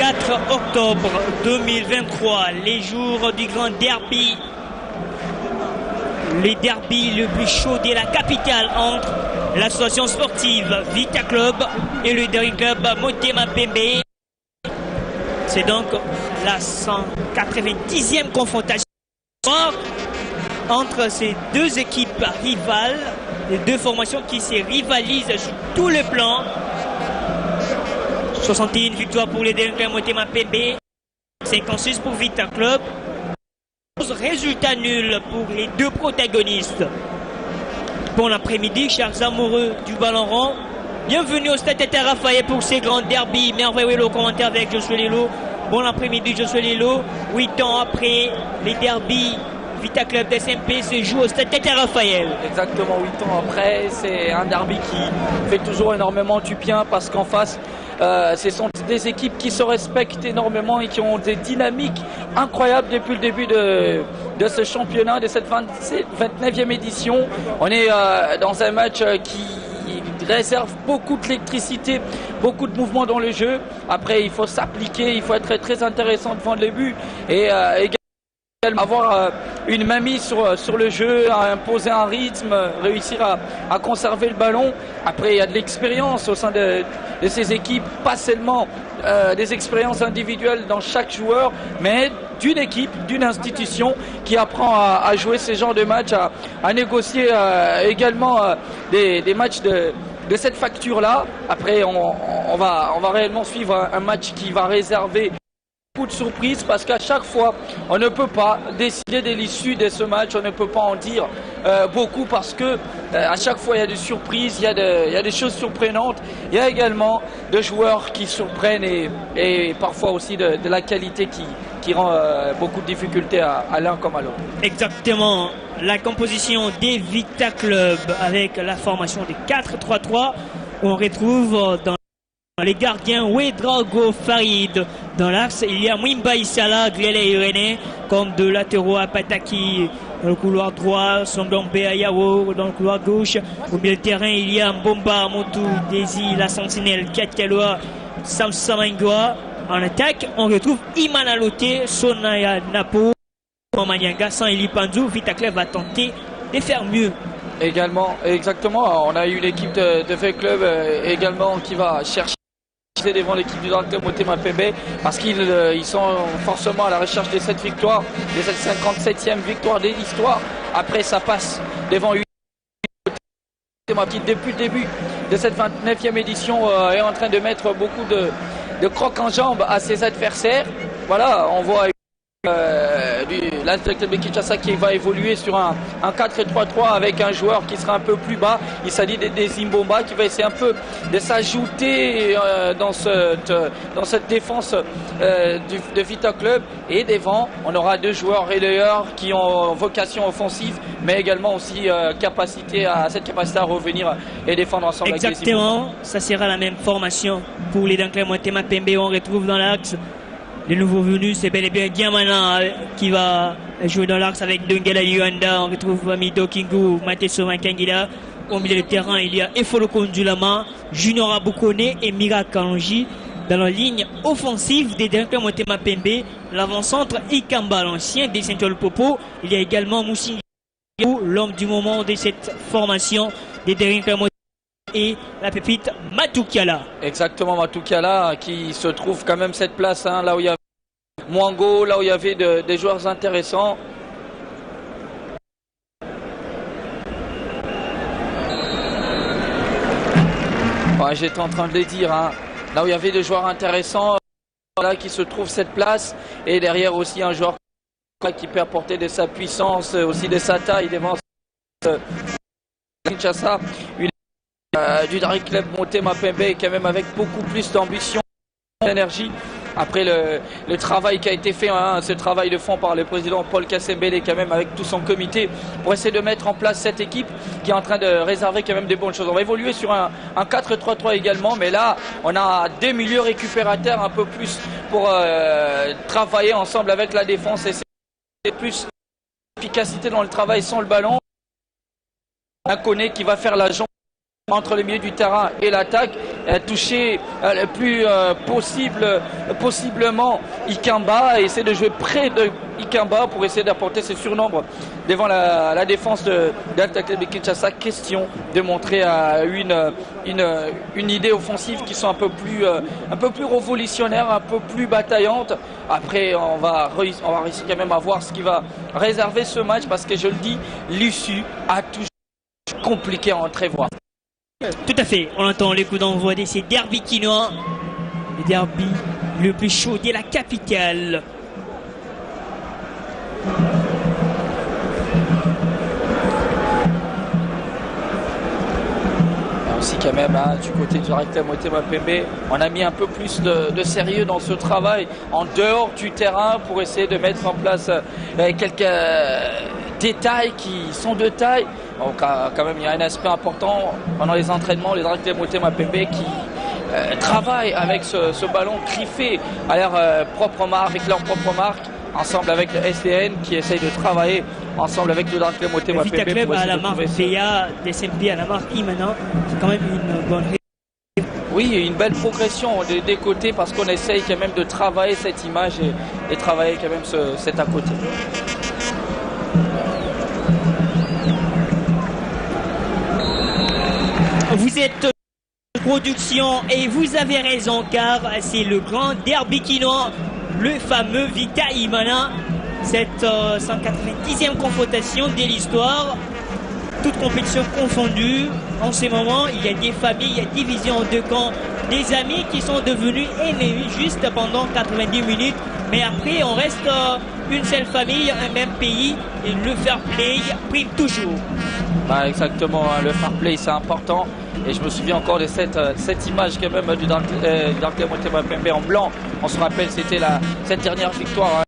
4 octobre 2023, les jours du grand derby. Le derby le plus chaud de la capitale entre l'association sportive Vita Club et le Daring Club Motema Pembe. C'est donc la 190e confrontation entre ces deux équipes rivales, les deux formations qui se rivalisent sur tous les plans. 61 victoires pour les Daring Club Motema Pembe, 56 pour Vita Club. Résultat nul pour les deux protagonistes. Bon après-midi, chers amoureux du ballon rond. Bienvenue au Stade Tata Raphaël pour ces grands derbys. Mais envoyez le commentaire avec Josué Lelo. Bon après-midi, Josué Lelo. 8 ans après les derbys, Vita Club d'SMP se joue au Stade Tata Raphaël. Exactement, 8 ans après, c'est un derby qui fait toujours énormément du bien parce qu'en face, ce sont des équipes qui se respectent énormément et qui ont des dynamiques incroyables depuis le début de ce championnat, de cette 29e édition. On est dans un match qui réserve beaucoup d'électricité, beaucoup de mouvements dans le jeu. Après, il faut s'appliquer, il faut être très intéressant devant le but et également avoir une mainmise sur le jeu, à imposer un rythme, réussir à conserver le ballon. Après, il y a de l'expérience au sein de ces équipes, pas seulement des expériences individuelles dans chaque joueur, mais d'une équipe, d'une institution qui apprend à jouer ces genres de matchs, à négocier également des matchs de cette facture-là. Après, on va réellement suivre un match qui va réserver beaucoup de surprises parce qu'à chaque fois, on ne peut pas décider de l'issue de ce match, on ne peut pas en dire beaucoup parce que à chaque fois, il y a des surprises, il y a des choses surprenantes. Il y a également des joueurs qui surprennent et parfois aussi de la qualité qui rend beaucoup de difficultés à l'un comme à l'autre. Exactement. La composition des Vita Club avec la formation des 4-3-3, on retrouve dans les gardiens Ouedraogo Farid. Dans l'axe, il y a Mwimba Issala, Glele Irene, comme de latéraux à Pataki dans le couloir droit, Somdombe Ayawo dans le couloir gauche. Au milieu de terrain, il y a Mbomba Motu, Desi, la sentinelle, Kiateloa, Samsamangwa. En attaque, on retrouve Imana Lote, Sonaya Napo, Manyanga, San Eli Panzu. Vita Club va tenter de faire mieux. Également, exactement, on a eu une équipe de Vita Club également qui va chercher devant l'équipe du Daring Club Motema Pembe parce qu'ils sont forcément à la recherche de cette victoire, de cette 57e victoire de l'histoire. Après, ça passe devant une qui depuis le début de cette 29e édition est en train de mettre beaucoup de crocs en jambes à ses adversaires. Voilà, on voit l'Intel de Kinshasa qui va évoluer sur un 4-3-3 avec un joueur qui sera un peu plus bas. Il s'agit des Zimbomba qui va essayer un peu de s'ajouter dans cette défense de Vita Club. Et devant, on aura deux joueurs relayeurs qui ont vocation offensive, mais également aussi capacité à revenir et défendre ensemble. Exactement, ça sera la même formation pour les Daring Club Motema Pembe. On retrouve dans l'axe les nouveaux venus, c'est bel et bien Diamana qui va jouer dans l'axe avec Dungela Yuanda. On retrouve Mido Kingu, Mateso Mankangila. Au milieu de terrain, il y a Efolo Kondulama, Junior Abukone et Mira Kalonji. Dans la ligne offensive des Daring Club Motema Pembe, l'avant-centre Ikamba, l'ancien des Saint-Paul Popo. Il y a également Moussi, l'homme du moment de cette formation des Daring Club Motema et la pépite Matoukiala. Exactement, Matoukiala qui se trouve quand même cette place, hein, là où il y avait Mwango, là où il y avait des joueurs intéressants. Ouais, j'étais en train de le dire, hein, là où il y avait des joueurs intéressants, là qui se trouve cette place, et derrière aussi un joueur qui peut apporter de sa puissance, aussi de sa taille devant Kinshasa. Du Daring Club Motema Pembe quand même avec beaucoup plus d'ambition, d'énergie. Après le travail qui a été fait, hein, ce travail de fond par le président Paul Kassembele quand même avec tout son comité pour essayer de mettre en place cette équipe qui est en train de réserver quand même des bonnes choses. On va évoluer sur un 4-3-3 également, mais là on a des milieux récupérateurs un peu plus pour travailler ensemble avec la défense et c'est plus efficacité dans le travail sans le ballon. Un Koné qui va faire la jambe entre le milieu du terrain et l'attaque toucher le plus possiblement Ikamba, et essayer de jouer près de Ikamba pour essayer d'apporter ses surnombres devant la défense de l'Athletic Club de Kinshasa. Question de montrer une idée offensive qui sont un peu plus révolutionnaire, un peu plus bataillante. Après, on va réussir quand même à voir ce qui va réserver ce match, parce que je le dis, l'issue a toujours compliqué à entrevoir. Tout à fait, on entend les coups d'envoi de ces derbys quinois, le derby le plus chaud de la capitale. Aussi quand même du côté du Directeur Motema Pembe, on a mis un peu plus de sérieux dans ce travail en dehors du terrain pour essayer de mettre en place quelques détails qui sont de taille. Donc quand même il y a un aspect important pendant les entraînements, les Directeur Motema Pembe qui travaillent avec ce ballon griffé à leur propre marque, avec leur propre marque, ensemble avec le SDN qui essaye de travailler ensemble avec le Directeur Motema Pembe. Vita Club à la marque VA, DSMP à la marque I maintenant, c'est quand même une bonne. Oui, une belle progression des côtés, parce qu'on essaye quand même de travailler cette image et travailler quand même cet à côté. Vous êtes production et vous avez raison, car c'est le grand derby quinois, le fameux Vita Imana, cette 190e confrontation de l'histoire, toute compétition confondue. En ce moment, il y a des familles, il y a division en deux camps, des amis qui sont devenus ennemis juste pendant 90 minutes, mais après on reste une seule famille, un même pays, et le fair play prime toujours. Bah exactement, le fair play c'est important, et je me souviens encore de cette image quand même du Directeur Motema Pembe en blanc. On se rappelle, c'était cette dernière victoire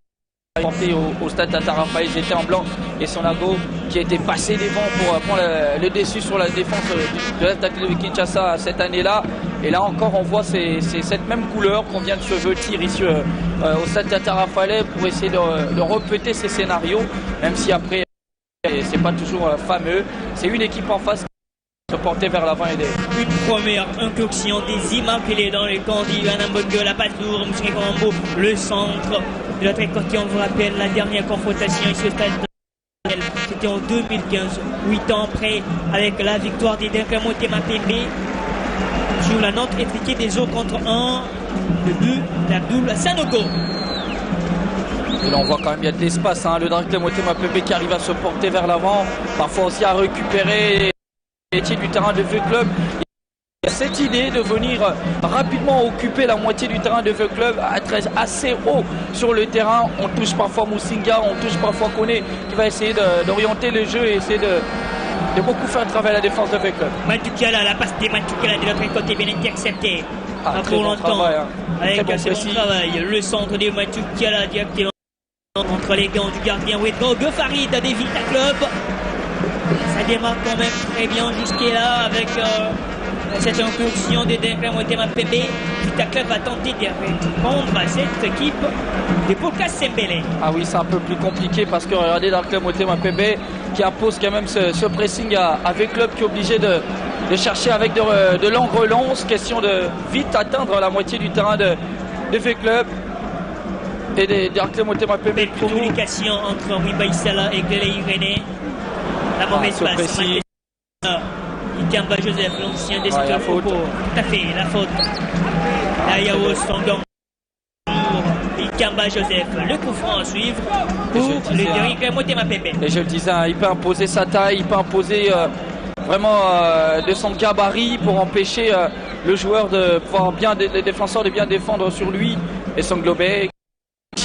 au stade Tata Raphaël, j'étais en blanc, et son Nago qui a été passé devant pour prendre le dessus sur la défense de l'Athletic Club de Kinshasa cette année-là. Et là encore on voit c'est cette même couleur qu'on vient de se vêtir ici au stade Tata Raphaël pour essayer de répéter ces scénarios, même si après c'est pas toujours fameux. C'est une équipe en face qui se portait vers l'avant. Une première incursion des immaculés dans le camp d'Ivana Mbongo, la passe lourde, M. Komambo, le centre de la tricotier. On vous rappelle la dernière confrontation ici au stade de c'était en 2015, 8 ans après, avec la victoire des Directeur Motema Pembe sur la note étriquée des eaux contre 1, le but d'Abdoul Sanogo. Et là on voit quand même il y a de l'espace, le Directeur Motema Pembe qui arrive à se porter vers l'avant, parfois aussi à récupérer les tirs du terrain de Vieux Club. Il y a cette idée de venir rapidement occuper la moitié du terrain de Vieux Club, être assez haut sur le terrain. On touche parfois Moussinga, on touche parfois Kone, qui va essayer d'orienter le jeu et essayer de beaucoup faire travailler la défense de Vieux Club. Matukala, la passe de Matukala de l'autre côté bien interceptée. Pas très pour bon longtemps. Travail, avec très ce bon travail. Le centre de Matukala directement entre les gants du gardien Wedro Farid des Vita Club. Ça démarre quand même très bien jusqu'à là avec cette incursion des Directeur Motema Pembe. Vita Club va tenter de répondre à cette équipe de Boka Sembele. Ah oui, c'est un peu plus compliqué parce que regardez Directeur Motema Pembe qui impose quand même ce pressing avec Club, qui est obligé de chercher avec de longues relances, question de vite atteindre la moitié du terrain de V Club. Et des Directeur Motema Pembe. Belle communication entre Wimba Issala et Gley René. La mauvaise passe. Ikamba Joseph, l'ancien des secteurs Fopo. Tout à fait, la faute. Là, Yaos Fangong pour Ikamba Joseph. Le coup franc à suivre pour le Directeur Motema Pembe. Et je le disais, il peut imposer sa taille, il peut imposer vraiment de son gabarit pour empêcher le joueur de pouvoir les défenseurs de bien défendre sur lui et s'englober.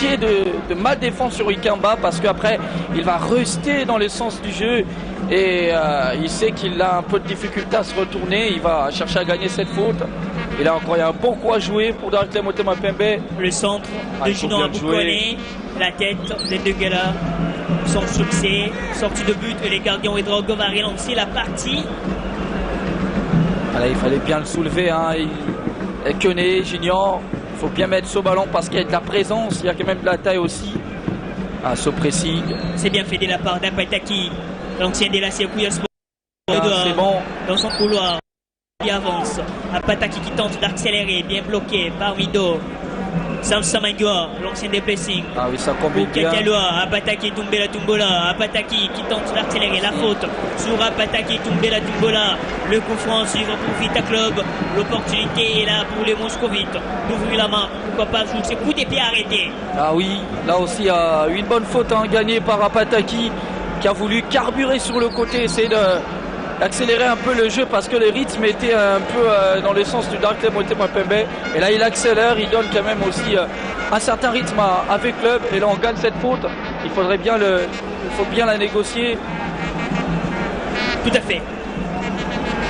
De mal défendre sur Ikamba, parce qu'après il va rester dans le sens du jeu et il sait qu'il a un peu de difficulté à se retourner, il va chercher à gagner cette faute. Et là encore il y a un bon coup à jouer pour Directeur Motema Pembe. Le centre de Junior Aboukwane, la tête des deux gars, son succès, sortie de but, et les gardiens Wedro va relancer la partie. Là, il fallait bien le soulever, Kone, Junior. Il faut bien mettre ce ballon parce qu'il y a de la présence, il y a quand même de la taille aussi. Ce pressing. C'est bien fait de la part d'Apataki, l'ancien de la Circuit Sport. C'est bon. Dans son couloir. qui avance. Apataki qui tente d'accélérer, bien bloqué par Mido. Sam Samangua, l'ancien des blessings. Ah oui, ça combine bien. Apataki tombé la Tumbola. Apataki qui tente d'accélérer. La faute sur Apataki tombé la Tumbola. Le coup franc suivre pour Vita Club. L'opportunité est là pour les Moscovites d'ouvrir la main. Pourquoi pas jouer ses coups d'épée arrêtés. Ah oui, là aussi une bonne faute gagnée par Apataki qui a voulu carburer sur le côté, essayer d'accélérer un peu le jeu parce que le rythme était un peu dans le sens du Darkle Motema Pembe. Et là il accélère, il donne quand même aussi un certain rythme avec club. Et là on gagne cette faute. Il faut bien la négocier. Tout à fait.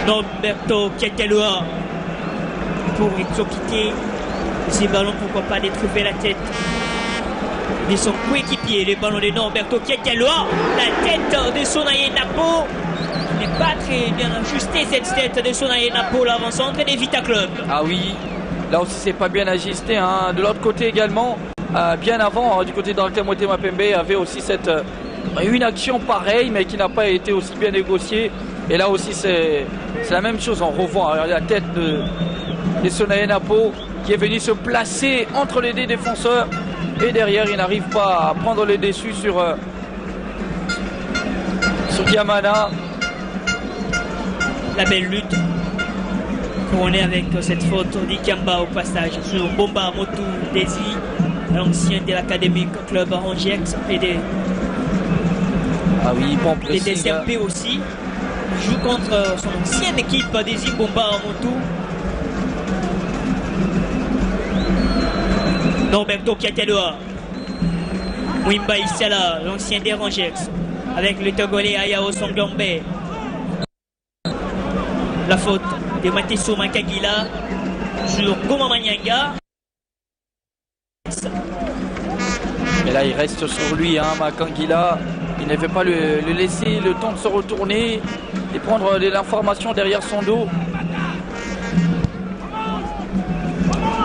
Norberto Ketelua pour exoquiter ces ballons, pourquoi pas les trouver la tête de son coéquipier. Les ballons de Norberto Ketelua, la tête de Sonaye Napo. N'est pas très bien ajusté cette tête de Sonaye Napo, l'avant-centre des Vita Club. Ah oui, là aussi c'est pas bien ajusté. De l'autre côté également, bien avant, du côté d'Arctem Motema Pembe, avait aussi une action pareille, mais qui n'a pas été aussi bien négociée. Et là aussi c'est la même chose, on revoit la tête de Sonaye Napo qui est venu se placer entre les deux défenseurs. Et derrière, il n'arrive pas à prendre le dessus sur Diamana. La belle lutte couronnée avec cette faute d'Ikamba au passage sur Bomba Motu Desi, l'ancien de l'Académique Club Orangex et des DSMP aussi. Il joue contre son ancienne équipe Desi Bomba Motu. Norberto Ketelua, Wimba Isala, l'ancien des Rangex, avec le Togolais Ayao Songombe. La faute de Mateso Makagila sur Goma Manyanga. Et là il reste sur lui, Makangila. Il ne veut pas le laisser le temps de se retourner et prendre de l'information derrière son dos.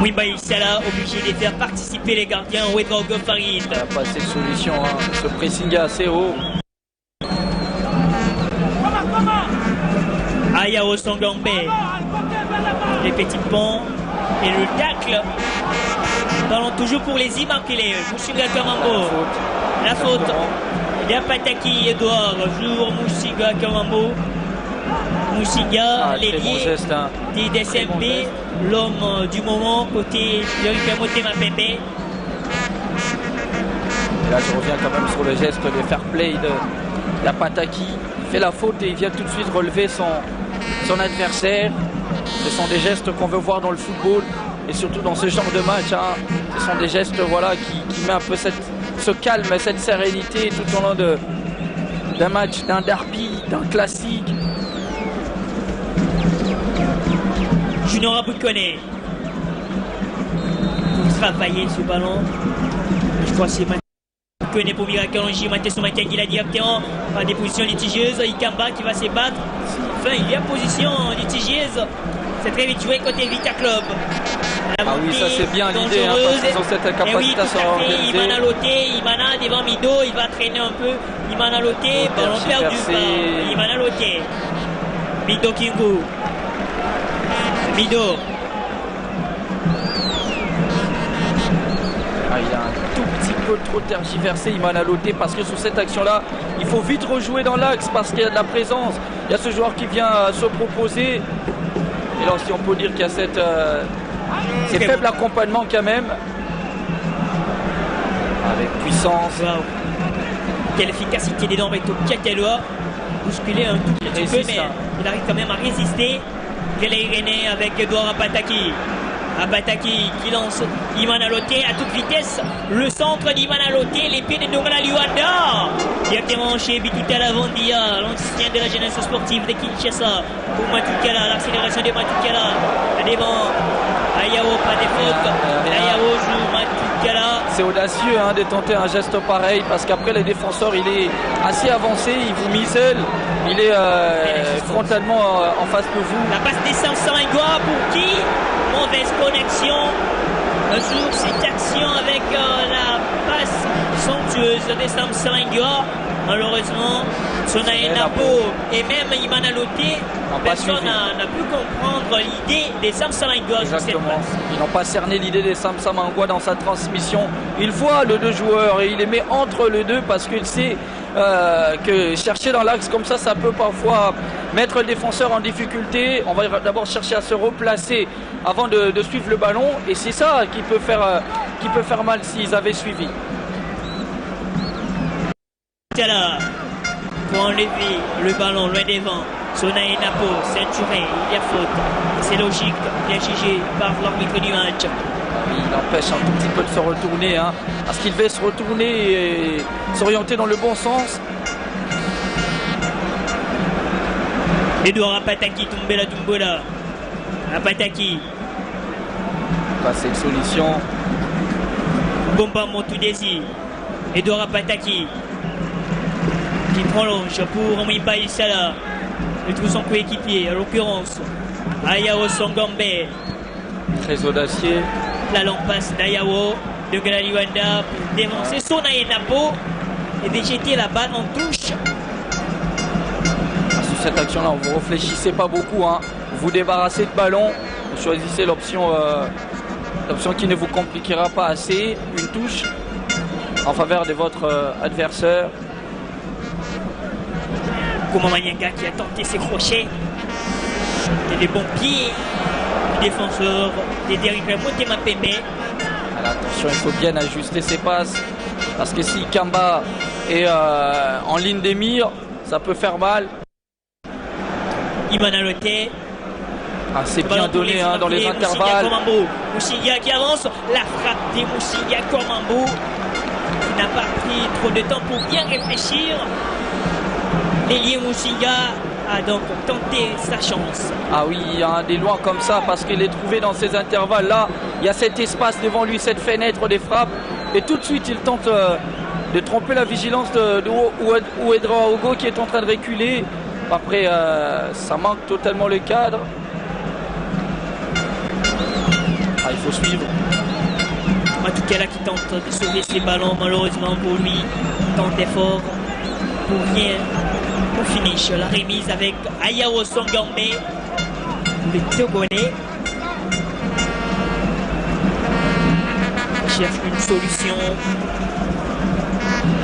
Wimba Isala obligé de faire participer les gardiens Ouedraogo Farid. Il n'y a pas assez de solution, ce pressing est assez haut. Ayao Songombe, les petits ponts et le tacle. Ballon toujours pour les Immaculés. Moussiga Kamambo. La faute. Yapataki Edouard joue Moussiga Kamambo. Moussiga, l'ailier des DSMP, l'homme du moment côté de Motema Pembe. Et là je reviens quand même sur le geste de fair play de Yapataki. Il fait la faute et il vient tout de suite relever son adversaire. Ce sont des gestes qu'on veut voir dans le football et surtout dans ce genre de match. Ce sont des gestes qui met un peu ce calme, cette sérénité tout au long d'un match, d'un derby, d'un classique. Junior Abouikone pour travailler ce ballon. Je crois que c'est Abouikone pour Mirakalonji. Mateso Makagila directement à des positions litigieuses. Ikamba qui va se battre. Enfin, il y a position litigieuse. C'est très vite joué côté Vita Club. Ah oui, ça c'est bien l'idée, parce qu'ils ont cette capacité à s'organiser. Imana Loté, Imana devant Mido, il va traîner un peu. Imana Loté, ballon perdu par Imana Loté. Mido Kingu. Mido. Il a un tout petit peu trop tergiversé Imana Loté parce que sur cette action-là, il faut vite rejouer dans l'axe parce qu'il y a de la présence. Il y a ce joueur qui vient se proposer. Et là aussi, on peut dire qu'il y a ces faibles accompagnements quand même. Avec puissance. Wow. Quelle efficacité des Norberto Ketelua. Bousculé un tout petit peu, mais il arrive quand même à résister. René avec Edouard Apataki. Apataki qui lance Imana Loté à toute vitesse. Le centre d'Imana Loté, l'épée de Ndongala Luanda. Directement chez Bitutala Vandia, l'ancien de la jeunesse sportive de Kinshasa. Pour Matukala, l'accélération de Matukala. Devant Ayao, pas de faute. Ayao joue Matukala. C'est audacieux de tenter un geste pareil parce qu'après les défenseurs, il est assez avancé, il vous misèle. Il est frontalement en face de vous. La passe des Samsangua pour qui? Mauvaise connexion sur cette action avec la passe somptueuse joueuses des Samsalingua. Malheureusement, Sonae Napo et même Imana Loté, personne n'a pu comprendre l'idée des Samsalingua. Exactement. Ils n'ont pas cerné l'idée des Samsalingua dans sa transmission. Il voit le deux joueurs et il les met entre les deux parce qu'il sait que chercher dans l'axe comme ça peut parfois mettre le défenseur en difficulté. On va d'abord chercher à se replacer avant de suivre le ballon et c'est ça qui peut faire mal s'ils avaient suivi. Là, pour enlever le ballon loin devant, Sonae Napo, ceinturé, il y a faute. C'est logique, bien jugé par l'arbitre du match. Il empêche un tout petit peu de se retourner, hein, parce qu'il va se retourner et s'orienter dans le bon sens. Edouard Apataki, Tumbela Tumbola. Apataki. C'est une solution. Bomba Montoudesi. Edouard Apataki. Qui prolonge pour Mwimba Isala. Il trouve son coéquipier, en l'occurrence Ayao Songambe. Très audacieux. La longue passe d'Ayao de Galaliwanda pour dévancer Sonae Napo et déjeter la balle en touche. Sur cette action-là, vous ne réfléchissez pas beaucoup. Hein. Vous débarrassez de ballon. Vous choisissez l'option qui ne vous compliquera pas assez. Une touche en faveur de votre adversaire. Kouma Manyanga qui a tenté ses crochets. Et des bons pieds du défenseur des terribles Motema Pembe. Attention, il faut bien ajuster ses passes. Parce que si Kamba est en ligne des mires, ça peut faire mal. Imana Loté. C'est bien donné hein, dans les intervalles. Moussiga qui avance. La frappe des Moussiga Komambo. Qui n'a pas pris trop de temps pour bien réfléchir. L'ailier Moussiga a donc tenté sa chance. Ah oui, il y a des loin comme ça parce qu'il est trouvé dans ces intervalles-là. Il y a cet espace devant lui, cette fenêtre des frappes. Et tout de suite, il tente de tromper la vigilance de Ouedra Ogo qui est en train de reculer. Après, ça manque totalement le cadre. Il faut suivre. Matukela qui tente de sauver ses ballons, malheureusement pour lui. Tente d'effort pour rien. Pour finish, la remise avec Ayao Songambe, le Togolais. Il cherche une solution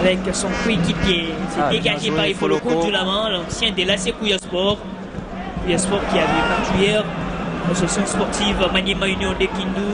avec son coéquipier. C'est dégagé par Ifoloko Djoulama, l'ancien de l'AC Kouyasport. Kouyasport qui avait battu hier l'association sportive Maniema Union de Kindu.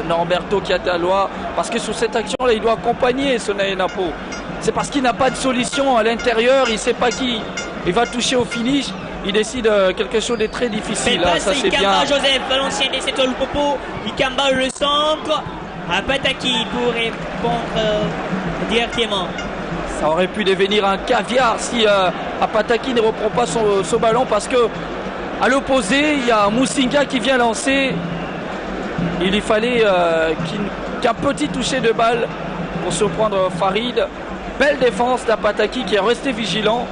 Norberto Chiataloa, parce que sur cette action-là, il doit accompagner Sonae Napo. C'est parce qu'il n'a pas de solution à l'intérieur, il ne sait pas qui il va toucher au finish. Il décide quelque chose de très difficile. Là, ça c'est bien. Joseph, Valencien d'essai le popo. Ikamba le centre. À Pataki pour répondre directement. Ça aurait pu devenir un caviar si Apataki ne reprend pas ce ballon, parce que à l'opposé, il y a Musinga qui vient lancer. Il lui fallait qu'un petit toucher de balle pour surprendre Farid. Belle défense d'Apataki qui est resté vigilant.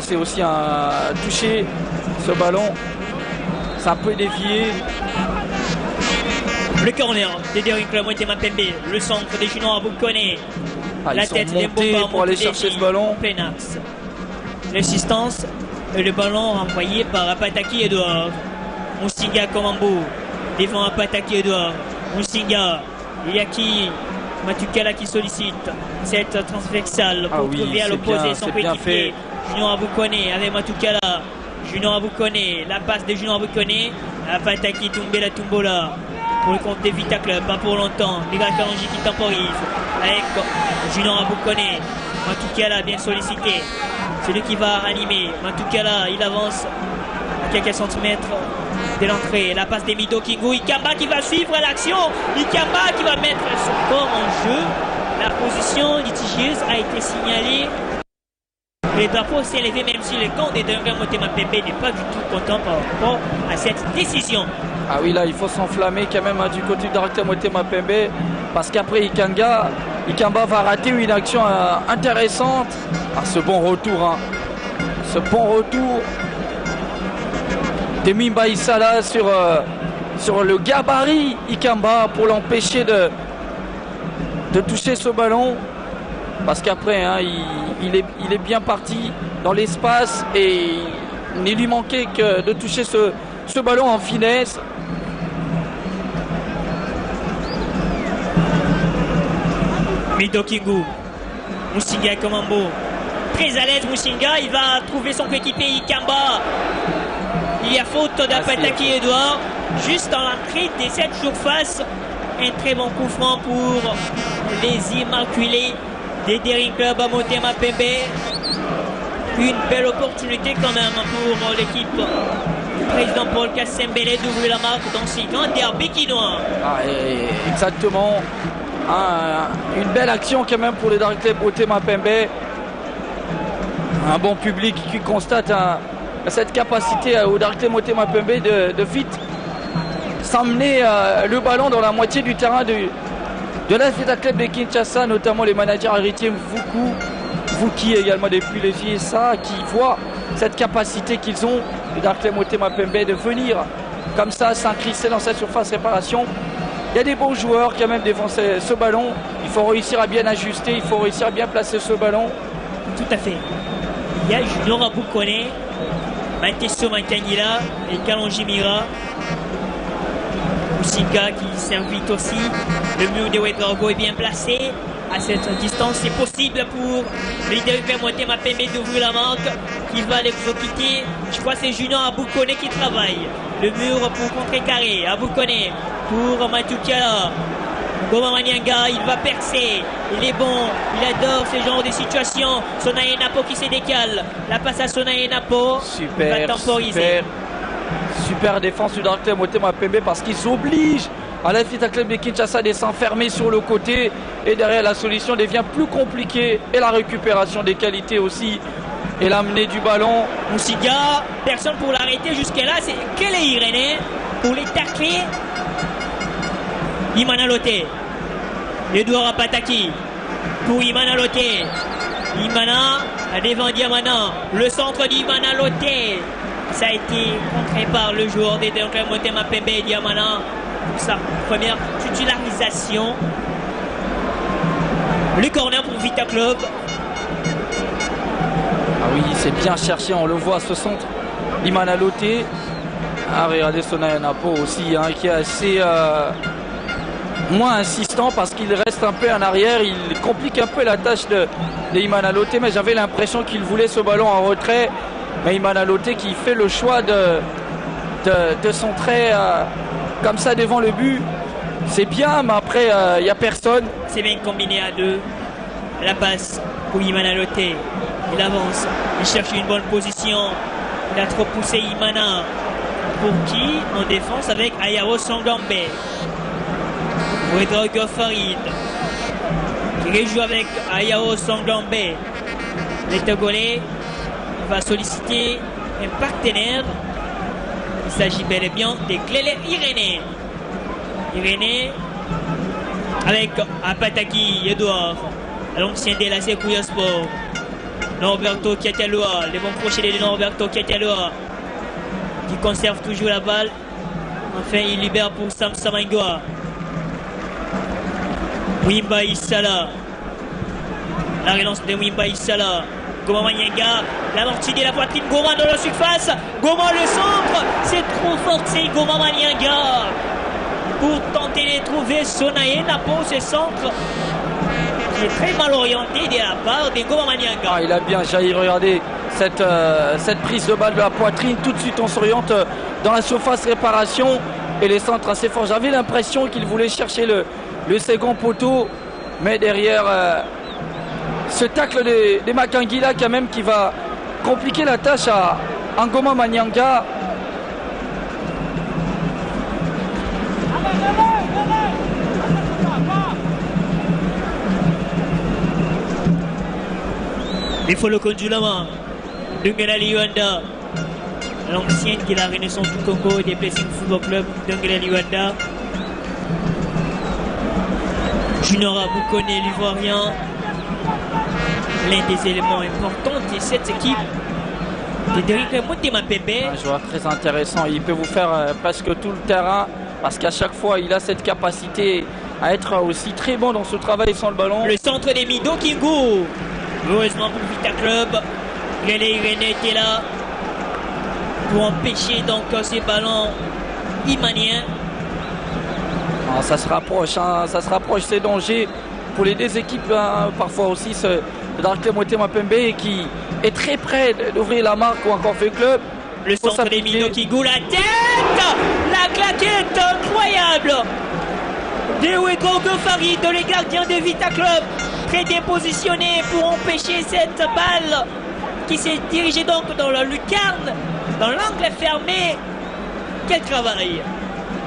C'est aussi un toucher, ce ballon. C'est un peu dévié. Le corner d'Ederin Club Motema Pembe. Le centre des Juniors Aboukone. La tête d'Embomba pour aller chercher ce ballon. Plein axe. L'assistance et le ballon renvoyé par Apataki Edouard. Musinga Komambo. Devant Apataki Edouard. Musinga. Yaki Matukala qui sollicite cette transversale pour trouver à l'opposé son coéquipier. Junior Aboukone avec Matukala. Junior Aboukone. La passe de Junior Aboukone. Apataki Tumbela Tumbola. Pour le compte des Vita Club, pas pour longtemps. Miguel Kalonji qui temporise avec Junior Aboukone. Matukala bien sollicité. C'est lui qui va animer. Matukala, il avance à quelques centimètres de l'entrée. La passe d'Emido Kingu. Ikamba qui va suivre l'action. Ikamba qui va mettre son corps en jeu. La position litigieuse a été signalée. Le drapeau s'est levé, même si le camp des Dungan Motema Pembe n'est pas du tout content par rapport à cette décision. Ah oui, là il faut s'enflammer quand même du côté de Motema Pembe, parce qu'après Ikamba va rater une action intéressante. Ce bon retour, ce bon retour de Mimba Isala sur le gabarit Ikamba pour l'empêcher de toucher ce ballon, parce qu'après il est bien parti dans l'espace et il ne lui manquait que de toucher ce ballon en finesse. Mido Kingu. Musinga Komambo. Très à l'aise Musinga, il va trouver son coéquipier Ikamba. Il y a faute d'Apataki Edouard. Juste dans l'entrée de cette surface. Un très bon coup franc pour les Immaculés d'Ederin Club à Motema Pembe. Une belle opportunité quand même pour l'équipe du président Paul Kassembele d'ouvrir la marque dans ce grand derby quinois. Exactement. Une belle action quand même pour les Dark Club Motema Pembe. Un bon public qui constate cette capacité au Dark Club Motema Pembe de vite s'emmener le ballon dans la moitié du terrain de la Vita Club de Kinshasa, notamment les managers héritiers Vuki également depuis les JSA, qui voient cette capacité qu'ils ont, le Dark Club Motema Pembe, de venir comme ça s'incruster dans cette surface réparation. Il y a des bons joueurs quand même devant ce ballon. Il faut réussir à bien ajuster, il faut réussir à bien placer ce ballon. Tout à fait. Il y a Junior Aboukone, Mateso Mantanila et Kalonji Mira. Musinga qui s'invite aussi. Le mur de Ouedraogo est bien placé. À cette distance, c'est possible pour le leader Motema Pembe d'ouvrir la marque, qui va l'exécuter. Je crois que c'est Junior Aboukone qui travaille. Le mur pour contrecarrer. Aboukone pour Matukala. Goma Manianga, il va percer. Il est bon, il adore ce genre de situation. Sonae Napo qui se décale. La passe à Sonae Napo. Super, il va temporiser. Super défense du Dark Club Motema Pembe, parce qu'ils obligent à la Vita Club de Kinshasa de s'enfermer sur le côté, et derrière la solution devient plus compliquée, et la récupération des qualités aussi, et l'amener du ballon. Musinga, personne pour l'arrêter jusqu'à là, c'est Kele Irene pour les tacler. Imana Lote, Edouard Apataki pour Imana Lote. Imana devant Diamana, le centre d'Imana Lote. Ça a été contré par le joueur des Dark Club Motema Pembe, Diamana, pour sa première titularisation. Le corner pour Vita Club. Ah oui, c'est bien cherché, on le voit ce centre. Imana Lote. Regardez Sonae Napo aussi, qui est assez moins insistant, parce qu'il reste un peu en arrière. Il complique un peu la tâche de Imana Lote, mais j'avais l'impression qu'il voulait ce ballon en retrait. Mais Imana Lote qui fait le choix de centrer comme ça devant le but. c'est bien, mais après, il n'y a personne. C'est bien combiné à deux. La passe pour Imana Loté. Il avance, il cherche une bonne position. Il a trop poussé Imana. Pour qui en défense avec Ayao Sangambe. Ouedraogo Farid qui rejoue avec Ayao Sangambe. Les Togolais va solliciter un partenaire. Il s'agit bel et bien de Clélé Irénée. Irénée avec Apataki Edouard, l'ancien de la Sekouya Sport. Norberto Kiataloa, les bons crochets de Norberto Kiataloa qui conserve toujours la balle. Enfin, il libère pour Sam Samangoa. Wimba Issala. La relance de Wimba Issala. Goma Manyanga, la mortier de la poitrine, Goma dans la surface. Goma le centre, c'est trop forcé. Goma Manyanga pour tenter de trouver Sonae Napo, ce centre qui est très mal orienté de la part de Goma Manyanga. Ah, il a bien jailli, regardez cette prise de balle de la poitrine. Tout de suite on s'oriente dans la surface réparation et les centres assez forts. J'avais l'impression qu'il voulait chercher le second poteau, mais derrière ce tacle des Makangila quand même qui va compliquer la tâche à Ngoma Manyanga. Il faut le Konjulama. Dungela Liwanda, l'ancienne qui est la Renaissance du Congo des Blessing Football Club. Dungela Liwanda. Junior Aboukone, l'Ivoirien. L'un des éléments importants de cette équipe. De Derrick Motema Pepe. Un joueur très intéressant. Il peut vous faire presque tout le terrain parce qu'à chaque fois il a cette capacité à être aussi très bon dans ce travail sans le ballon. Le centre des Mido Kingu. Heureusement pour Vita Club. Clélé Irénée était là pour empêcher donc ces ballons imaniens. Ah, ça se rapproche, hein, ces dangers pour les deux équipes, hein, parfois aussi Dark Motema Pembe qui est très près d'ouvrir la marque ou encore fait club. Le centre des Mido Kingu, la tête, la claquette incroyable de Ouedraogo Farid, les gardiens de Vita Club, très dépositionnés pour empêcher cette balle qui s'est dirigée donc dans la lucarne, dans l'angle fermé. Quel travail!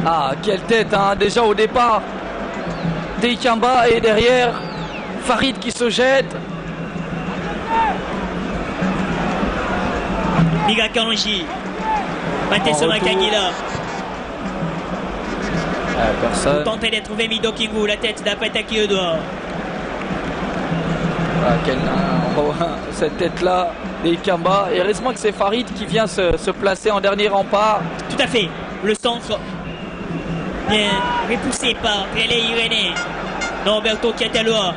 Ah, quelle tête, hein, déjà au départ Deikamba et derrière Farid qui se jette. Miga Kanji, Mateso Makangila. Personne. Pour tenter de trouver Mido Kingu, la tête d'Apataki Edouard. Cette tête-là, Deikamba. Et heureusement que c'est Farid qui vient se placer en dernier rempart. Tout à fait. Le centre bien repoussé par Clélé Irénée. Norberto Kiataloa.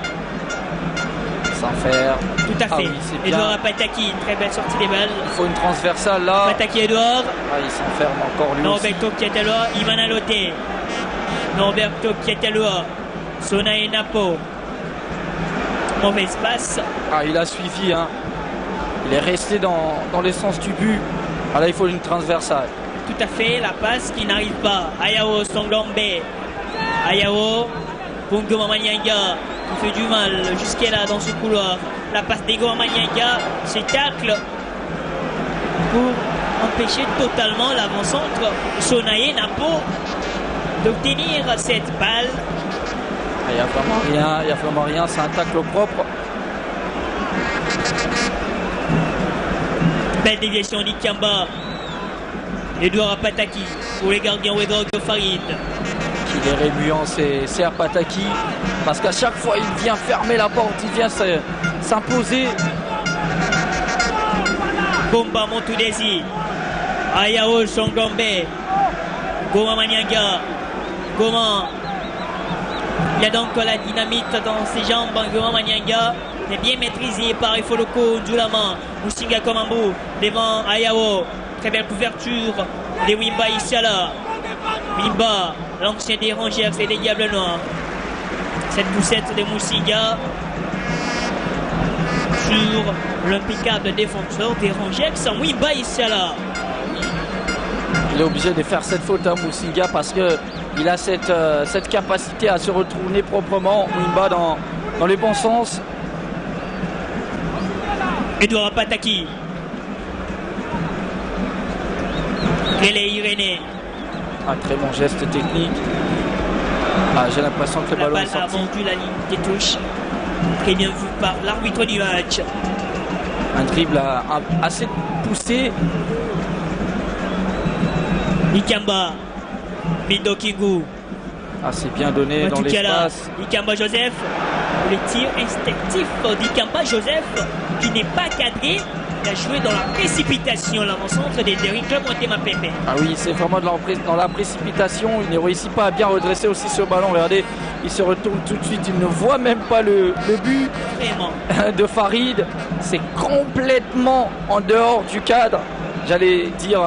Sans faire. Tout à fait. Oui, Edouard Apataki, très belle sortie des balles. Il faut une transversale là. Apataki Edouard. Ah, il s'enferme encore lui Norberto aussi. Kiataloa, Imana Loté. Norberto Kiataloa. Sonae Napo. Mauvaise passe. Ah, il a suivi, hein. Il est resté dans le sens du but. Ah, là, il faut une transversale. Tout à fait, la passe qui n'arrive pas. Ayao Sangambe. Ayao pour Ngoma Manyanga qui fait du mal jusqu'à là dans ce couloir. La passe d'Ngoma Manyanga, c'est tacle pour empêcher totalement l'avant-centre Sonae Napo d'obtenir cette balle. Il n'y a vraiment rien, c'est un tacle propre. Belle déviation d'Ikamba. Edouard Apataki pour les gardiens Ouedraogo Farid. Il est rémuant, c'est Apataki. Parce qu'à chaque fois, il vient fermer la porte, il vient s'imposer. Bomba Montudesi. Ayao Sangambe. Goma Manyanga. Goma. Il y a donc la dynamite dans ses jambes. Goma Manyanga est bien maîtrisé par Ifoloko Ndjoulama. Musinga Komambu devant Ayao. Très belle couverture de Wimba Issala. Wimba, l'ancien des Rangers et des Diables Noirs. Cette poussette de Musinga sur l'impeccable défenseur des Rangers, Wimba Issala. Il est obligé de faire cette faute à Musinga parce que Il a cette capacité à se retourner proprement, Mwimba, dans les bons sens. Edouard Pataki. Relais Irénée. Un très bon geste technique. J'ai l'impression que le ballon est La balle a sorti. vendu la ligne des touches. Très bien vu par l'arbitre du match. Un dribble assez poussé. Ikamba. Mido Kingu. C'est bien donné dans Matukala. l'espace. Ikamba Joseph. Le tir instinctif d'Ikamba Joseph qui n'est pas cadré. Il a joué dans la précipitation, l'avant-centre des Derrick Club Motema Pembe. Oui, c'est vraiment dans la précipitation. Il ne réussit pas à bien redresser aussi ce ballon. Regardez, il se retourne tout de suite. Il ne voit même pas le but Vraiment. de Farid. C'est complètement en dehors du cadre. J'allais dire,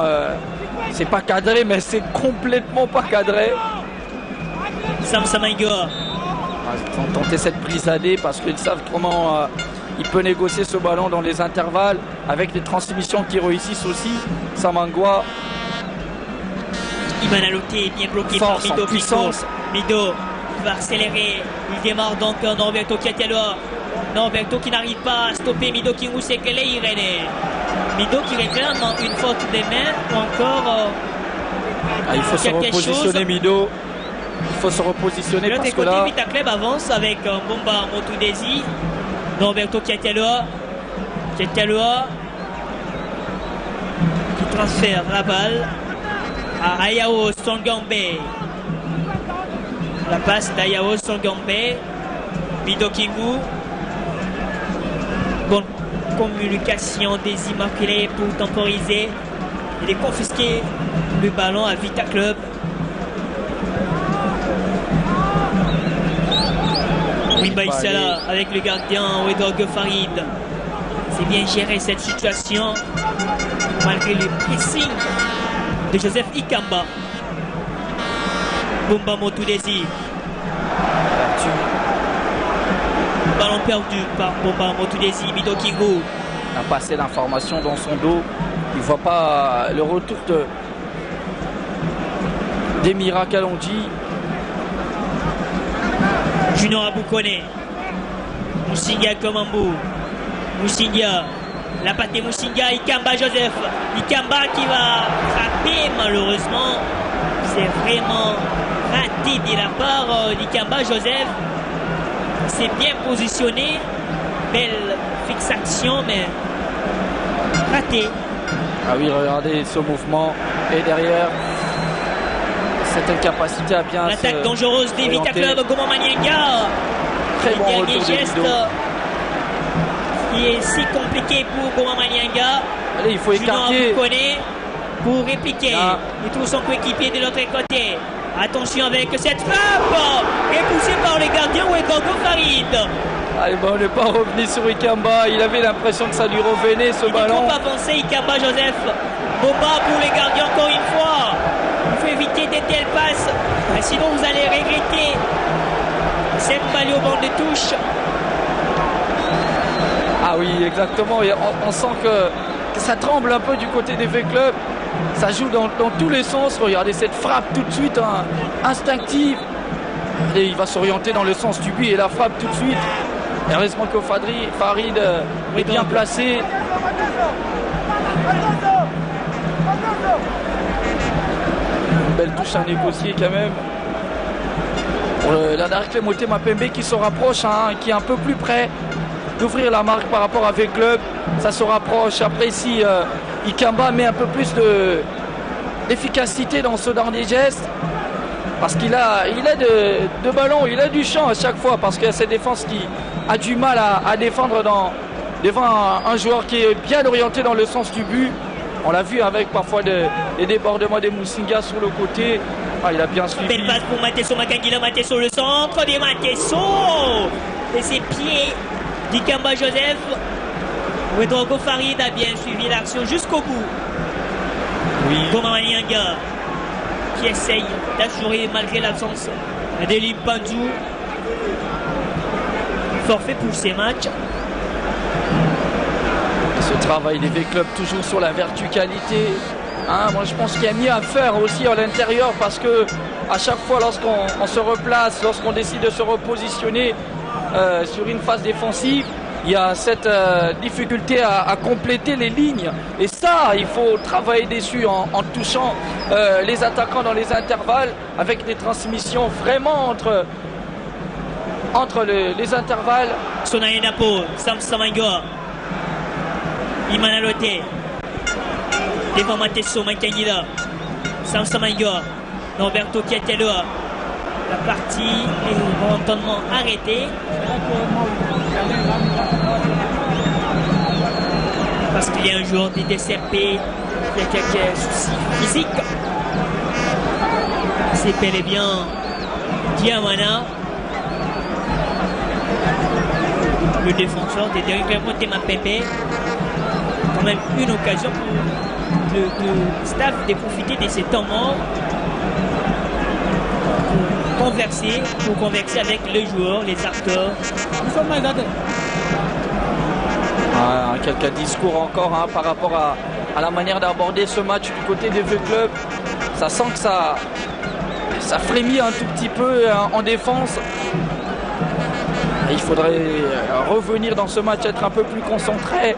c'est pas cadré, mais c'est complètement pas cadré. Sam Samaïga. Ils vont tenter cette prise à dé parce qu'ils savent comment il peut négocier ce ballon dans les intervalles avec les transmissions qui réussissent aussi. Samangwa. Imanaloté bien bloqué Force, par Mido en puissance. Mido va accélérer. Il démarre donc Norberto Kiateloa. Norberto qui n'arrive pas à stopper Mido Kingu Sekele Irene. Mido qui réclame une faute des mains ou encore. Il faut se repositionner, Mido. Il faut se repositionner De parce l'autre que côté, là. Vita Club avance avec Bomba Motudesi. Norberto Kiateloa. Kiateloa qui transfère la balle à Ayao Songambe. La passe d'Ayao Songambe. Mido Kingu. Bonne communication des Immaculés pour temporiser. Il est confisqué le ballon à Vita Club. Wimba Issala avec le gardien Wedog Farid. C'est bien géré cette situation malgré le pressing de Joseph Ikamba. Bomba Motudesi. Ballon perdu par Bomba Motudesi. Mido Kingu a passé l'information dans son dos. Il ne voit pas le retour d'Emira Kalonji. Junior Aboukone. Moussinga Komambu. Moussinga. La patte de Moussinga. Ikamba Joseph. Ikamba qui va frapper malheureusement. C'est vraiment raté de la part d'Ikamba Joseph. C'est bien positionné. Belle fixation mais raté. Oui, regardez ce mouvement. Et derrière, cette incapacité à bien l'attaque dangereuse des Vita Club, Goma Manienga. Très bon retour de geste qui est si compliqué pour Goma Manienga. Allez, il faut écarter. Pour répliquer. Il trouve son coéquipier de l'autre côté. Attention avec cette frappe repoussée par les gardiens Wedogo Farid. Allez, on n'est pas revenu sur Ikamba. Il avait l'impression que ça lui revenait ce ballon. Il ne faut pas avancer Ikamba Joseph. Bomba pour les gardiens encore une fois. Il faut éviter des telles passes. Sinon vous allez regretter cette balle au banc de touche. Oui, exactement. Et on sent que ça tremble un peu du côté des V-Club. Ça joue dans tous les sens. Regardez cette frappe tout de suite instinctive. Et il va s'orienter dans le sens du but et la frappe tout de suite. Et heureusement que Farid est bien placé. Une belle touche à négocier quand même. La Derrick Club Motema Pembe qui se rapproche, qui est un peu plus près d'ouvrir la marque par rapport à V-Club. Ça se rapproche. Après ici, Ikamba met un peu plus d'efficacité dans ce dernier geste. Parce qu'il a de ballons, il a du champ à chaque fois. Parce qu'il y a cette défense qui a du mal à défendre devant un joueur qui est bien orienté dans le sens du but. On l'a vu avec parfois des débordements des Moussinga sur le côté. Il a bien suivi. Belle passe pour Matesso Makangila, Matesso le centre des Matesso. Et ses pieds d'Ikamba Joseph. Wedrogo Farid a bien suivi l'action jusqu'au bout. Oui. Goma Manienga qui essaye d'assurer malgré l'absence d'Elim Pandjou. Forfait pour ces matchs. Ce travail des V-Club toujours sur la verticalité. Hein, moi je pense qu'il y a mieux à faire aussi à l'intérieur parce que à chaque fois lorsqu'on se replace, lorsqu'on décide de se repositionner sur une phase défensive, il y a cette difficulté à compléter les lignes. Et ça, il faut travailler dessus en touchant les attaquants dans les intervalles avec des transmissions vraiment entre les intervalles. Sonae Napo, Sam Samangoa, Imanalote, devant Matesso Mankangila, Sam Samangoa, Norberto Chiateloa. La partie est momentanément arrêtée. Parce qu'il y a un joueur des DCMP qui a quelques soucis physiques. C'est bel et bien Diamana, le défenseur des Derrick Mapembe. Quand même une occasion pour le staff de profiter de ces temps morts pour converser avec les joueurs, les acteurs. Quelques discours encore hein, par rapport à la manière d'aborder ce match du côté des vieux clubs. Ça sent que ça frémit un tout petit peu en défense. Et il faudrait revenir dans ce match, être un peu plus concentré.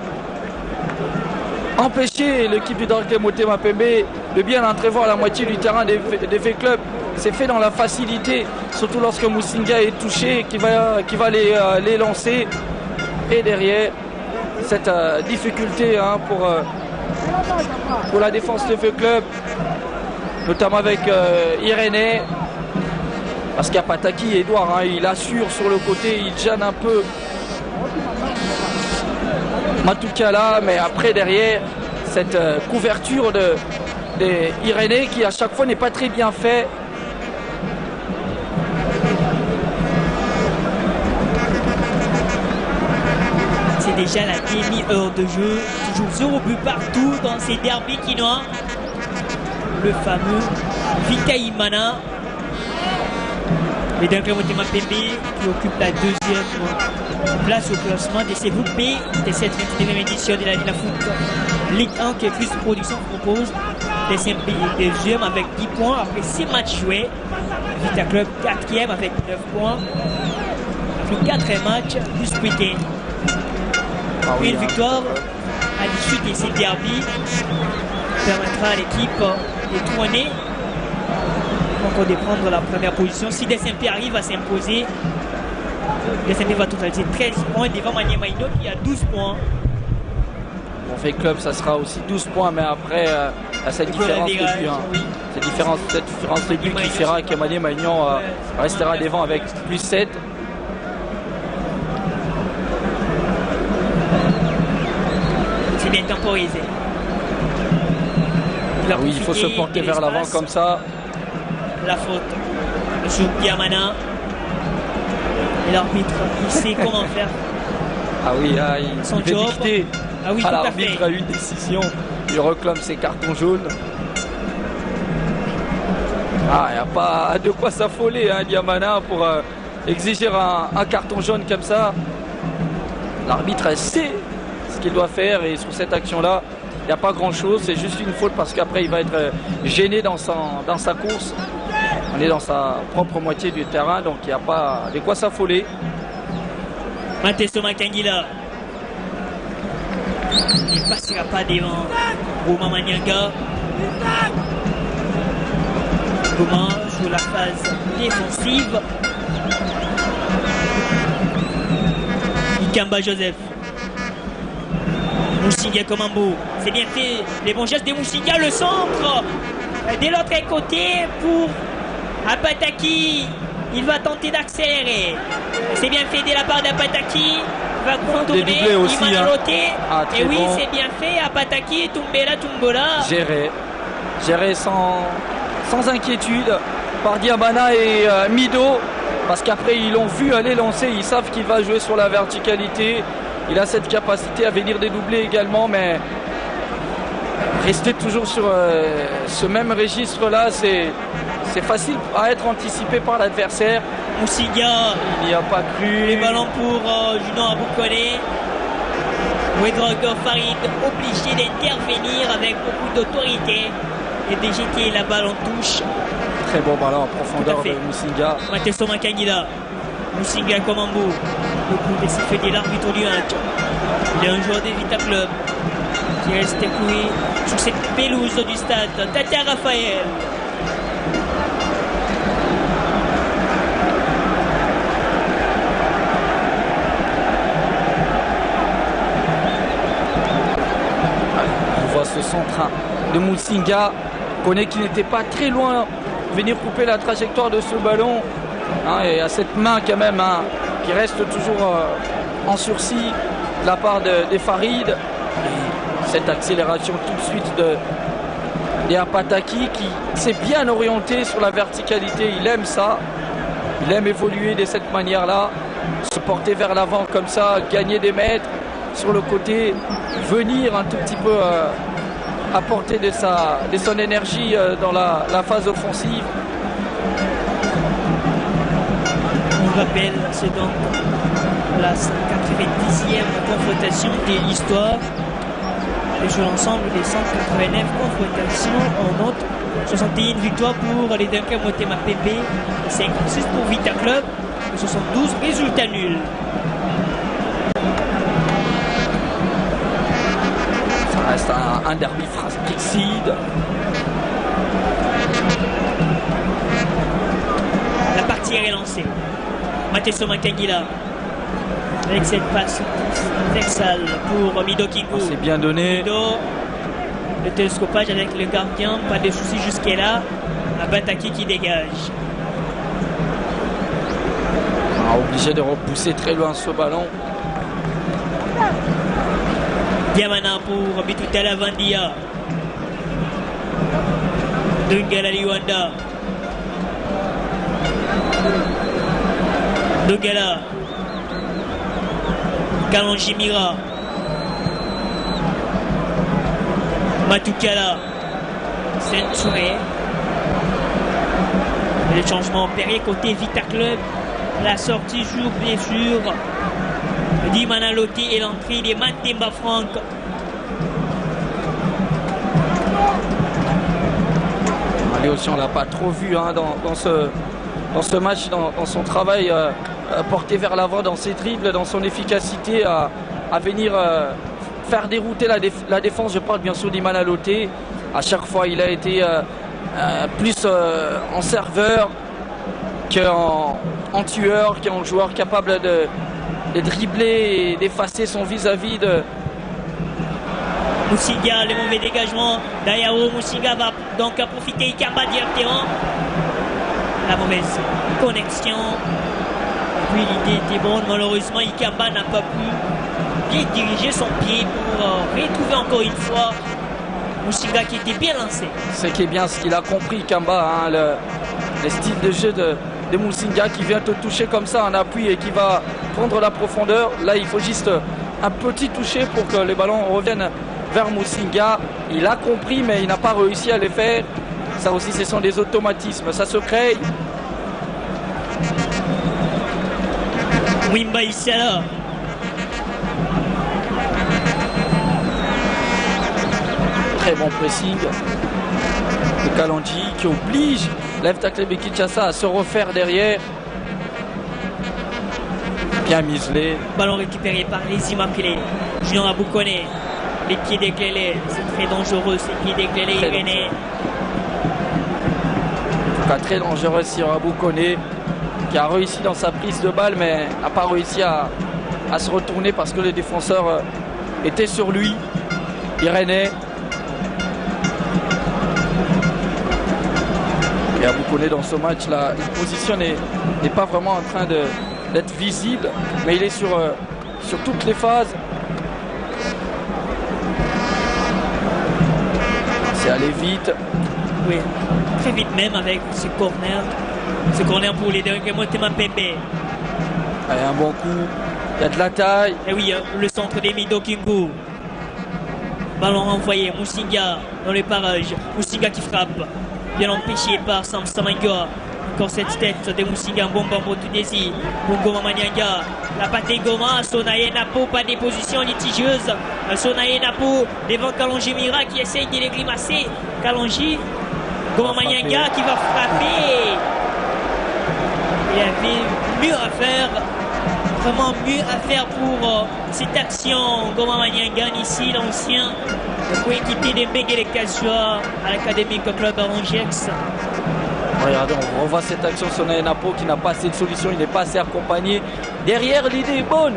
Empêcher l'équipe du Derrick Mapembe de bien entrevoir la moitié du terrain des vieux clubs. C'est fait dans la facilité, surtout lorsque Musinga est touché, qui va les lancer. Et derrière, cette difficulté hein, pour la défense des vieux clubs, notamment avec Irénée, parce qu'il y a Pataki, Edouard, hein, il assure sur le côté, il gêne un peu Matukala, mais après derrière, cette couverture de Irénée qui à chaque fois n'est pas très bien fait. C'est déjà la demi-heure de jeu, toujours 0 but partout dans ces derbys quinois. Le fameux Vitaïmana. Les Derrick Mapembe qui occupe la deuxième place au classement de ces groupes B de cette 29e édition de la Ligue Foot Ligue 1 que Plus Production propose. Les SMP deuxième avec 10 points après 6 matchs joués. Vita Club 4e avec 9 points. Après 4 matchs disputés. Une victoire à l'issue de ces derbies permettra à l'équipe de tourner, encore de prendre la première position. Si DSMP arrive à s'imposer, DSMP va totaliser 13 points devant Maniema Union qui a 12 points. On fait club, ça sera aussi 12 points, mais après cette différence de but, hein. Cette différence de but qui fera que Maniema Union restera devant avec plus 7. C'est bien temporisé. Oui, il faut se porter vers l'avant comme ça. La faute sur Diamana. Et l'arbitre, il sait comment faire. Ah oui, il son fait job. dicter. Ah oui, l'arbitre a eu une décision. Il réclame ses cartons jaunes. Il n'y a pas de quoi s'affoler, hein, Diamana, pour exiger un carton jaune comme ça. L'arbitre sait ce qu'il doit faire et sur cette action-là, il n'y a pas grand-chose. C'est juste une faute parce qu'après, il va être gêné dans sa course. On est dans sa propre moitié du terrain, donc il n'y a pas de quoi s'affoler. Matesso Mankangila. Il ne passera pas devant Romain Manianga. Romain sur la phase défensive. Ikamba Joseph. Musinga Komambo. C'est bien fait. Les bons gestes de Musinga. Le centre. De l'autre côté pour Apataki. Il va tenter d'accélérer. C'est bien fait de la part d'Apataki. Il va contourner. Il va noter. Et oui, bon. c'est bien fait. Apataki, Tumbela, Tumbola. Géré sans inquiétude par Diamana et Mido. Parce qu'après, ils l'ont vu aller lancer. Ils savent qu'il va jouer sur la verticalité. Il a cette capacité à venir dédoubler également. Mais rester toujours sur ce même registre-là, c'est facile à être anticipé par l'adversaire. Musinga. Il n'y a pas cru. Les ballons pour Junon Aboukone. Ouedraogo Farid obligé d'intervenir avec beaucoup d'autorité et de jeter la balle en touche. Très bon ballon en profondeur de Musinga. Mateso Makangila. Musinga Komambo. Le coup de sifflet de l'arbitre du match. Il y a un joueur de Vita Club qui reste écoué sur cette pelouse du stade. Tata Raphaël. On voit ce centre de Musinga. Connaît qu'il n'était pas très loin de venir couper la trajectoire de ce ballon. Et à cette main quand même qui reste toujours en sursis de la part des Farid. Et cette accélération tout de suite de Apataki qui s'est bien orienté sur la verticalité. Il aime ça. Il aime évoluer de cette manière-là. Se porter vers l'avant comme ça, gagner des mètres sur le côté, venir un tout petit peu apporter de son énergie dans la phase offensive. On rappelle, c'est donc la 90e confrontation de l'histoire. Et sur l'ensemble des 189 confrontations, on note 61 victoires pour les Dunkerque Motema PP, 56 pour Vita Club et 72 résultats nuls. Ça reste un derby fratricide. La partie est relancée. Mateso Makangila avec cette passe transversale pour Mido Kingu. C'est bien donné. Mido, le télescopage avec le gardien, pas de soucis jusqu'à-là. Abataki qui dégage. Obligé de repousser très loin ce ballon. Diamana pour Bitutala Vandia. Dungala Liwanda. Dungala. Kalonjimira. Matukala. Centuré. Le changement opéré côté Vita Club. La sortie jour blessure d'Imana Loti et l'entrée de Matemba Franck. Allez aussi, on ne l'a pas trop vu dans ce match, dans son travail porté vers l'avant, dans ses dribbles, dans son efficacité à venir faire dérouter la défense. Je parle bien sûr d'Imana Loté. À chaque fois, il a été plus en serveur qu'en tueur, qu'en joueur capable de dribbler et d'effacer son vis-à-vis de Musinga, le mauvais dégagement d'Ayao. Musinga va donc profiter Ikamba directement. La mauvaise connexion. Puis l'idée était bonne, malheureusement Ikamba n'a pas pu bien diriger son pied pour retrouver encore une fois Musinga qui était bien lancé. Ce qui est bien, ce qu'il a compris Ikamba, le style de jeu de Musinga qui vient te toucher comme ça en appui et qui va prendre la profondeur. Là, il faut juste un petit toucher pour que les ballons reviennent vers Musinga. Il a compris, mais il n'a pas réussi à le faire. Ça aussi, ce sont des automatismes. Ça se crée. Wimba Issala. Très bon pressing de Kalonji qui oblige l'Efta Club de Kinshasa à se refaire derrière. Bien miselé. Ballon récupéré par les Immaculés. Junior Aboukone. Les pieds d'éclairés. C'est très dangereux ces pieds d'éclairés irénés. En tout cas, très dangereux sur Aboukone qui a réussi dans sa prise de balle mais n'a pas réussi à se retourner parce que le défenseur était sur lui. Irénais. Et Aboukone dans ce match, la position n'est pas vraiment en train d'être visible, mais il est sur toutes les phases. C'est aller vite. Oui, très vite même avec ce corner. Ce corner pour les Dunkerque Motema Pembe. Allez, un bon coup. Il y a de la taille. Et oui, le centre des Mido Kingu. Ballon renvoyé. Musinga dans le parage. Musinga qui frappe. Bien empêché par Sam Samanga. Encore cette tête de Musinga, Bombambo Tudesi, Bongoma Manianga, la patte Goma, Sonaye Napo, pas des positions litigieuses. Sonaye Napo devant Kalonji Mira qui essaye de les grimacer. Kalonji, Goma Manianga qui va frapper. Il y avait mieux à faire, vraiment mieux à faire pour cette action. Goma Manianga ici, l'ancien coéquipier de Mbegele Kasua à l'Académie Club Arangex. Regardez, on revoit cette action Sonaye Napo qui n'a pas assez de solution, il n'est pas assez accompagné. Derrière, l'idée est bonne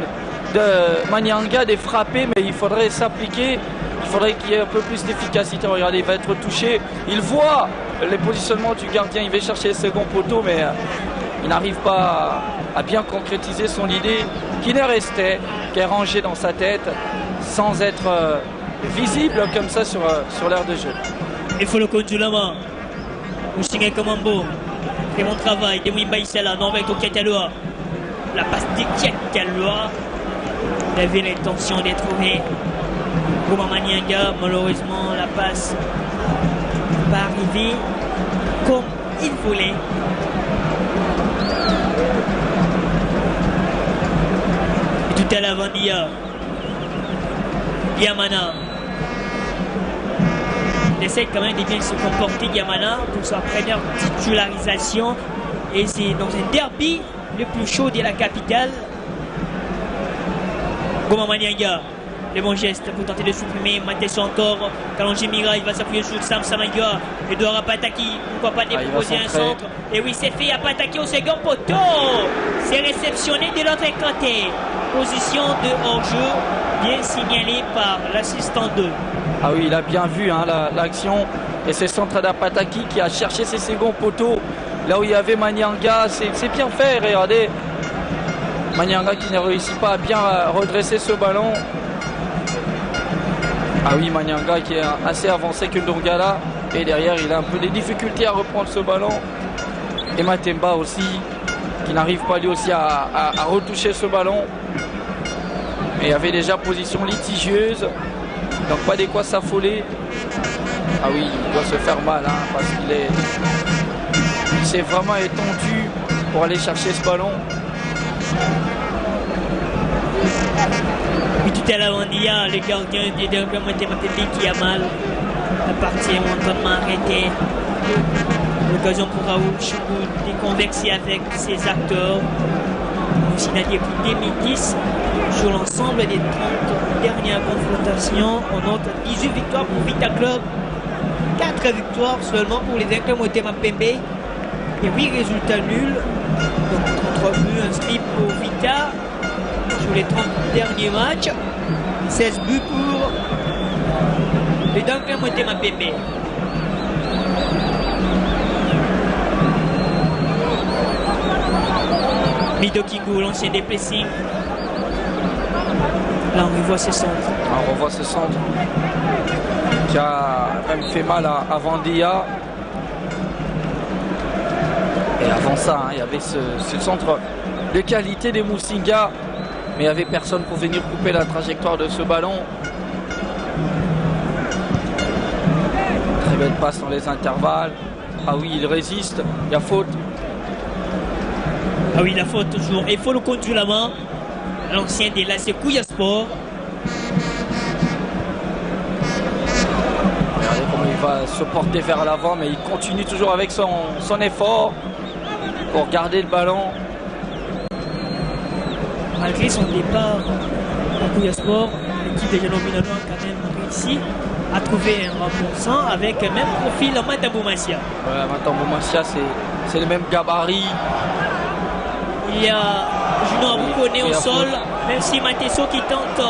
de Manianga de frapper, mais il faudrait s'appliquer. Il faudrait qu'il y ait un peu plus d'efficacité. Regardez, il va être touché. Il voit les positionnements du gardien, il va chercher le second poteau, mais il n'arrive pas à bien concrétiser son idée qui ne restait qu'à ranger dans sa tête sans être visible comme ça sur l'aire de jeu. Il faut le conduire. Musinga Kamambo, c'est mon travail, de Wimba Isala, non avec Okataloa. La passe de Kiakaloa. Il avait l'intention de trouver Goma Manianga. Malheureusement, la passe n'est pas arrivée comme il voulait. Et tout à l'avant d'Ia. Yamana. Il essaie quand même de bien se comporter Yamana pour sa première titularisation. Et c'est dans un derby le plus chaud de la capitale. Goma Manianga, les bons gestes pour tenter de supprimer. Matesso encore. Kalonji Mira, il va s'appuyer sur Sam Samanga. Edouard Apataki, pourquoi pas déposer un centre. Et oui, c'est fait. Apataki au second poteau. C'est réceptionné de l'autre côté. Position de hors-jeu, bien signalée par l'assistant 2. Ah oui, il a bien vu hein, l'action. Et c'est Centre d'Apataki qui a cherché ses seconds poteaux. Là où il y avait Manianga, c'est bien fait, regardez. Manianga qui ne réussit pas à bien redresser ce ballon. Ah oui, Manianga qui est assez avancé que Ndongala. Et derrière, il a un peu des difficultés à reprendre ce ballon. Et Matemba aussi, qui n'arrive pas lui aussi à retoucher ce ballon. Et il y avait déjà position litigieuse. Donc pas de quoi s'affoler. Ah oui, il doit se faire mal hein, parce qu'il s'est vraiment étendu pour aller chercher ce ballon. Et tout à l'heure, il y a le gardien de développement mathématique qui a mal. La partie est momentanellement arrêtée. L'occasion pour Raoul Chougou de converser avec ses acteurs. Aussi depuis 2010, sur l'ensemble des 30 dernières confrontations, on note 18 victoires pour Vita Club, 4 victoires seulement pour les Inclins Motema Pembe et 8 résultats nuls. Donc 33 buts inscrits pour Vita sur les 30 derniers matchs, 16 buts pour les Inclins Motema Pembe. Mido Kingu, l'ancien des pressings. Là, on revoit ses centres. On revoit ce centre qui a même fait mal à Vandia. Et avant ça, hein, il y avait ce centre de qualité des Musinga. Mais il n'y avait personne pour venir couper la trajectoire de ce ballon. Très belle passe dans les intervalles. Ah oui, il résiste. Il y a faute. Ah oui, la faute toujours. Il faut le conduire la main. L'ancien de l'AC Kouya Sport. Regardez comment il va se porter vers l'avant, mais il continue toujours avec son effort pour garder le ballon. Malgré son départ à Kouya Sport, l'équipe des Jalombinois a quand même réussi à trouver un remplaçant avec le même profil en Matambo Massia. Ouais, Matambo Massia, c'est le même gabarit. Il y a Junior Boukoné au sol, même si Matesso qui tente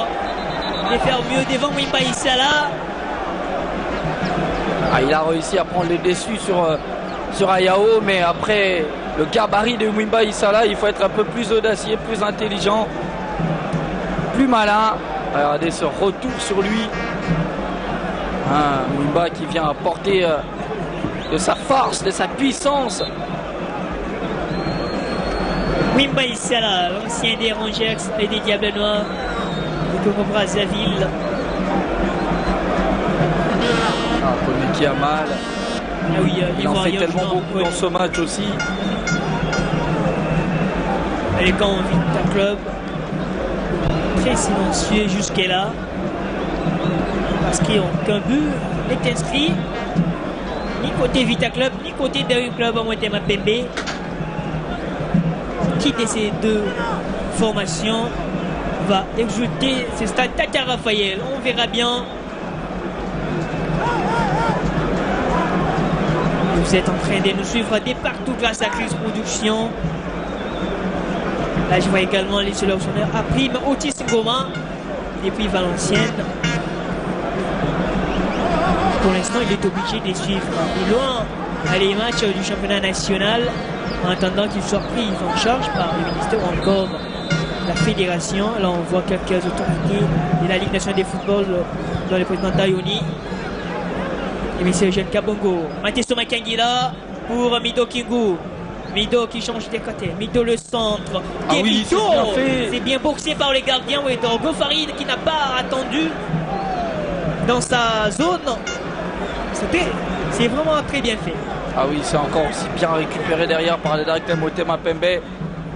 de faire mieux devant Wimba Isala. Ah, il a réussi à prendre le dessus sur Ayao, mais après le gabarit de Wimba Isala, il faut être un peu plus audacieux, plus intelligent, plus malin. Regardez ce retour sur lui. Wimba qui vient apporter de sa force, de sa puissance. Wimba Isala, l'ancien des Rangers et des Diables Noirs de Congo Brazzaville. Connu qui a mal. Ah oui, Il en fait tellement beaucoup dans ce match aussi. Les camps Vita Club, très silencieux jusqu'à là. Parce qu'ils n'ont qu'un but est inscrit. Ni côté Vita Club, ni côté Daring Club à Motema Pembe. Qui de ces deux formations va exulter ce stade Tata Raphaël? On verra bien. Vous êtes en train de nous suivre de partout grâce à Chris Production. Là, je vois également les sélectionneurs à Prime, Otis Ngoma et puis Valenciennes. Pour l'instant, il est obligé de suivre de loin les matchs du championnat national en attendant qu'il soit pris en charge par le ministère ou encore la fédération. Là, on voit quelques autorités de la Ligue nationale de football, dont le président Tayoni et M. Eugène Kabongo. Mateso Makangila pour Mido Kingu. Mido qui change de côté. Mido le centre. Ah oui, c'est bien boxé par les gardiens. Oui, Dorgo Farid qui n'a pas attendu dans sa zone. C'est vraiment très bien fait. Ah oui, c'est encore aussi bien récupéré derrière par le directeur Motema Pembe.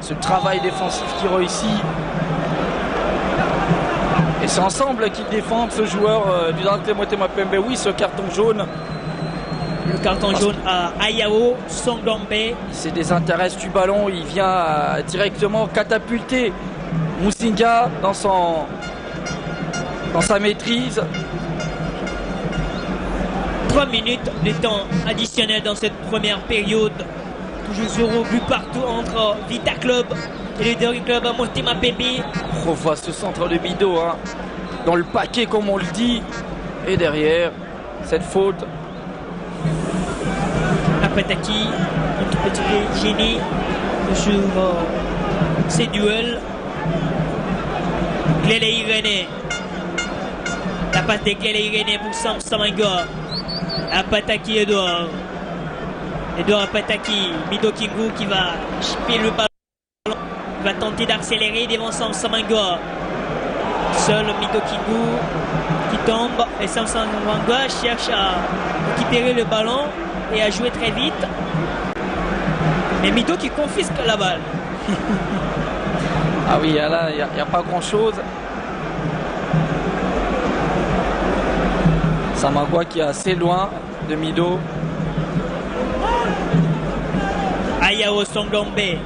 Ce travail défensif qui réussit. Et c'est ensemble qu'ils défendent ce joueur du directeur Motema Pembe. Oui, ce carton jaune. Le carton jaune à Ayao Songdombe. Il se désintéresse du ballon. Il vient directement catapulter Musinga dans sa maîtrise. 3 minutes de temps additionnel dans cette première période. Toujours 0 but partout entre Vita Club et le Daring Club à Motema Pembe. On revoit ce centre de Mido dans le paquet comme on le dit. Et derrière, cette faute. Apataki, un tout petit génie sur ces duels. Clélé Irene. La passe de Clélé Irene pour Sam Samanga. Apataki Edouard. Edouard Apataki. Mido Kingu qui va chipper le ballon. Il va tenter d'accélérer devant Sam Samanga. Seul Mido Kingu qui tombe. Et Sam Samanga cherche à récupérer le ballon et à jouer très vite. Mais Mido qui confisque la balle. Ah oui, là, il n'y a pas grand chose. Samagua qui est assez loin de Mido. Ayao Songdombe.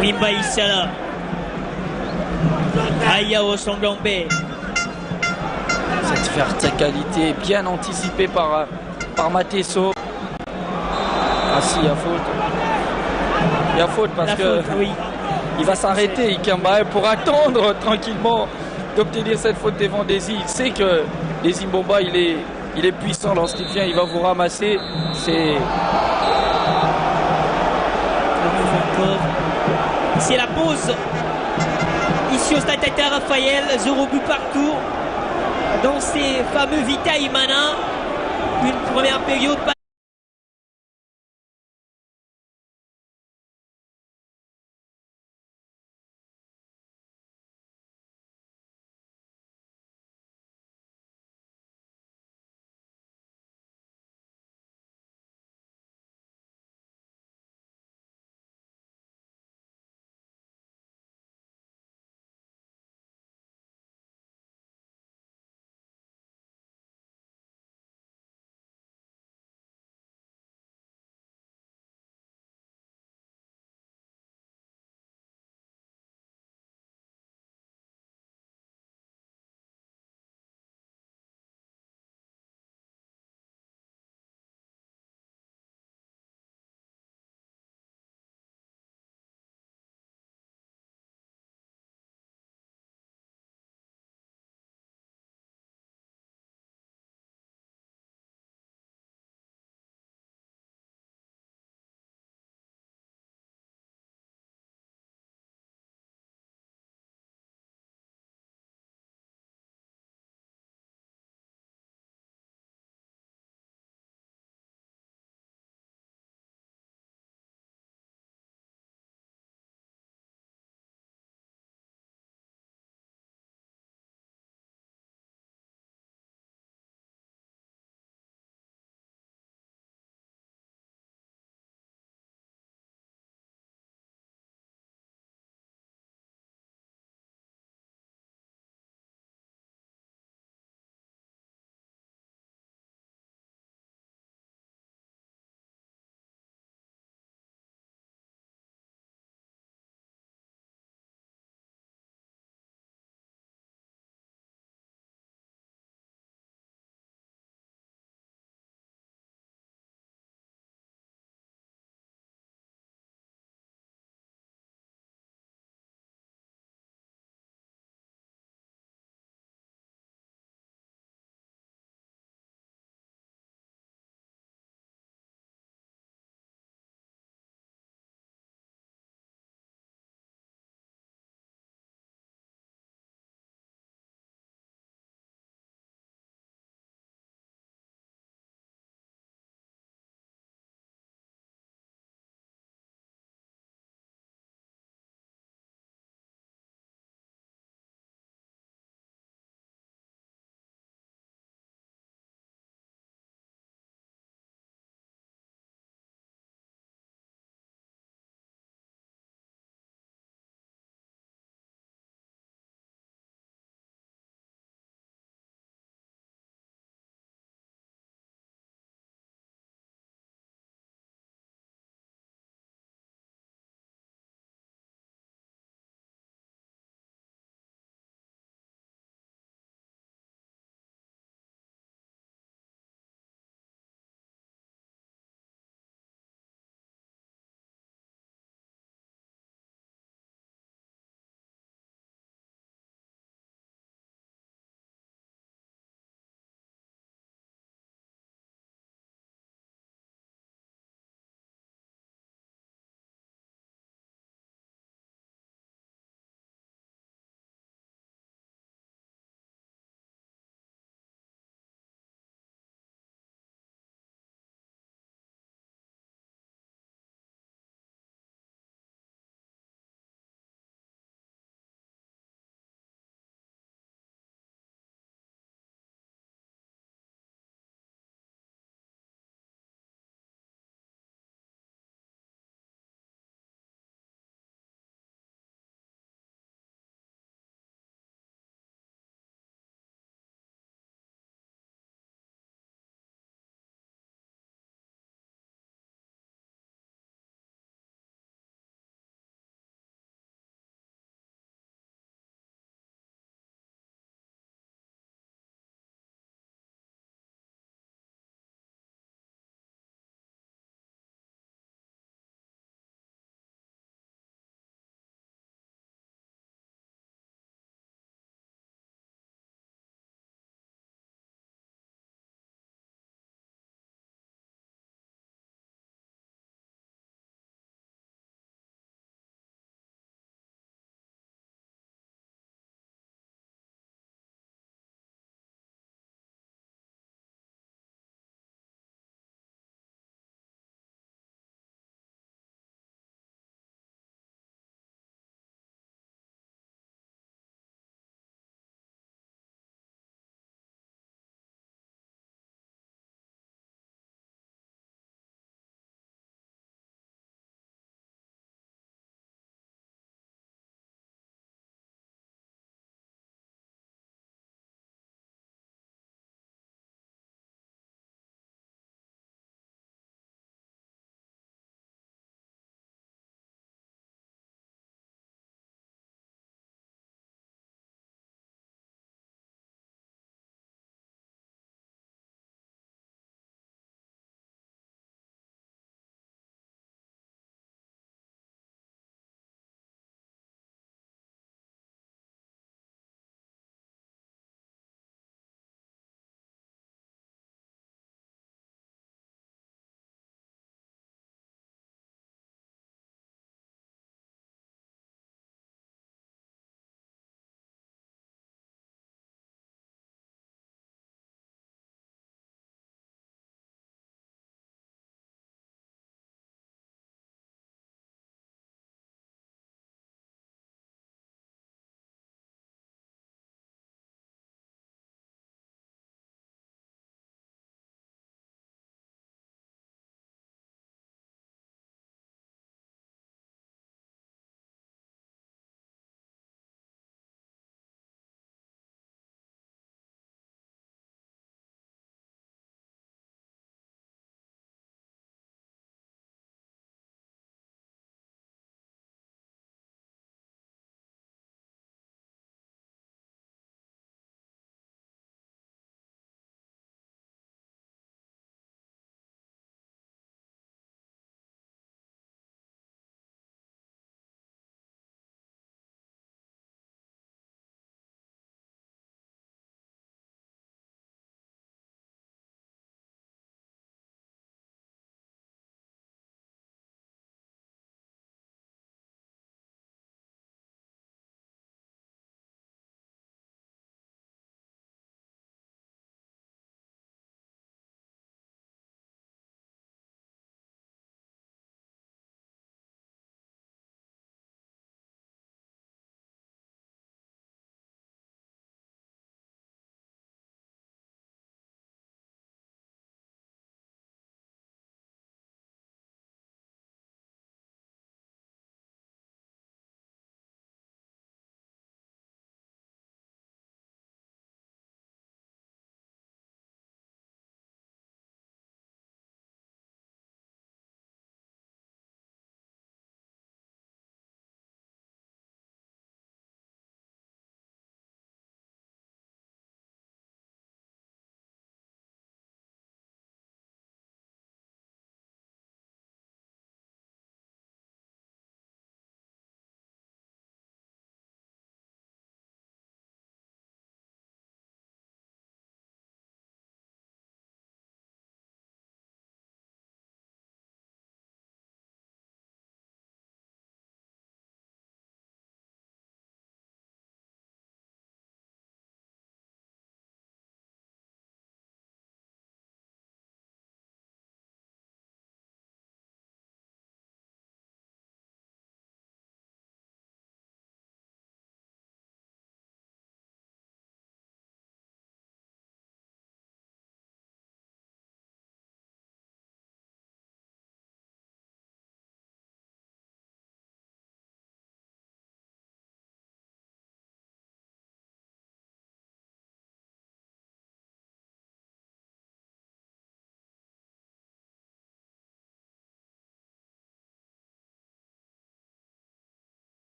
Wimba Isala. Ayao Songdombe. Cette verticalité bien anticipée par Mateso. Ah si, il y a faute. Il y a faute parce que oui. Il va s'arrêter, Ikemba, pour attendre tranquillement d'obtenir cette faute devant Desi. Il sait que Desi Mbomba, il est puissant lorsqu'il vient, il va vous ramasser. C'est la pause. Ici au stade Tata Raphaël, 0 but partout. Dans ces fameux Vita Imana. Une première période.